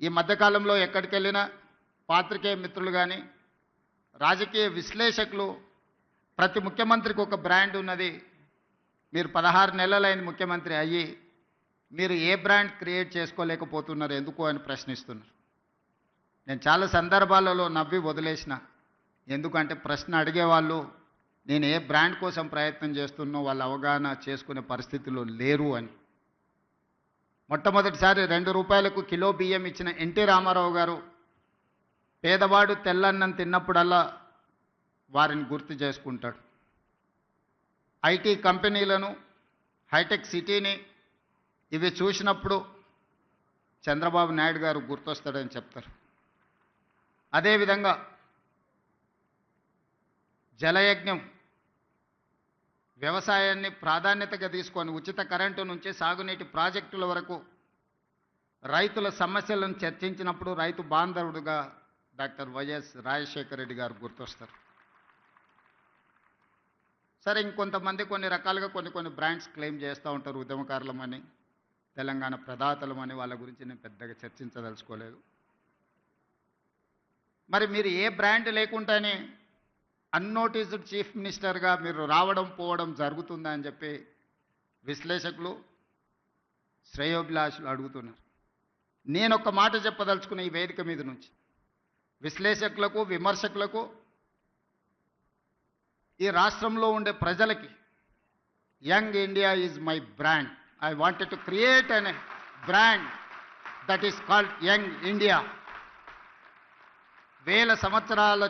ఈ మధ్యకాలంలో ఎక్కడికి వెళ్ళినా పాత్రికేయ మిత్రులు కానీ రాజకీయ విశ్లేషకులు ప్రతి ముఖ్యమంత్రికి ఒక బ్రాండ్ ఉన్నది. మీరు 16 నెలలైన ముఖ్యమంత్రి అయ్యి మీరు ఏ బ్రాండ్ క్రియేట్ చేసుకోలేకపోతున్నారు ఎందుకు అని ప్రశ్నిస్తున్నారు. నేను చాలా సందర్భాలలో నవ్వి వదిలేసిన. ఎందుకంటే ప్రశ్న అడిగేవాళ్ళు నేను ఏ బ్రాండ్ కోసం ప్రయత్నం చేస్తున్నో వాళ్ళు అవగాహన చేసుకునే పరిస్థితిలో లేరు అని. మొట్టమొదటిసారి 2 రూపాయలకు కిలో బియ్యం ఇచ్చిన ఎన్టీ రామారావు గారు పేదవాడు తెల్లన్నం తిన్నప్పుడల్లా వారిని గుర్తు చేసుకుంటాడు. ఐటీ కంపెనీలను, హైటెక్ సిటీని ఇవి చూసినప్పుడు చంద్రబాబు నాయుడు గారు గుర్తొస్తాడని చెప్తారు. అదేవిధంగా జలయజ్ఞం వ్యవసాయాన్ని ప్రాధాన్యతగా తీసుకొని ఉచిత కరెంటు నుంచి సాగునీటి ప్రాజెక్టుల వరకు రైతుల సమస్యలను చర్చించినప్పుడు రైతు బాంధవుడుగా డాక్టర్ వైఎస్ రాజశేఖర రెడ్డి గారు గుర్తొస్తారు. సరే, ఇంకొంతమంది కొన్ని రకాలుగా కొన్ని బ్రాండ్స్ క్లెయిమ్ చేస్తూ ఉంటారు. ఉద్యమకారులమని, తెలంగాణ ప్రదాతలమని. వాళ్ళ గురించి నేను పెద్దగా చర్చించదలుచుకోలేదు. మరి మీరు ఏ బ్రాండ్ లేకుండానే అన్నోటీస్డ్ చీఫ్ మినిస్టర్గా మీరు రావడం పోవడం జరుగుతుందా అని చెప్పి విశ్లేషకులు, శ్రేయోభిలాషులు అడుగుతున్నారు. నేను ఒక మాట చెప్పదలుచుకున్న ఈ వేదిక మీద నుంచి విశ్లేషకులకు, విమర్శకులకు, ఈ రాష్ట్రంలో ఉండే ప్రజలకి, young India is my brand. I wanted to create an brand that is called young India. 1000 సంవత్సరాల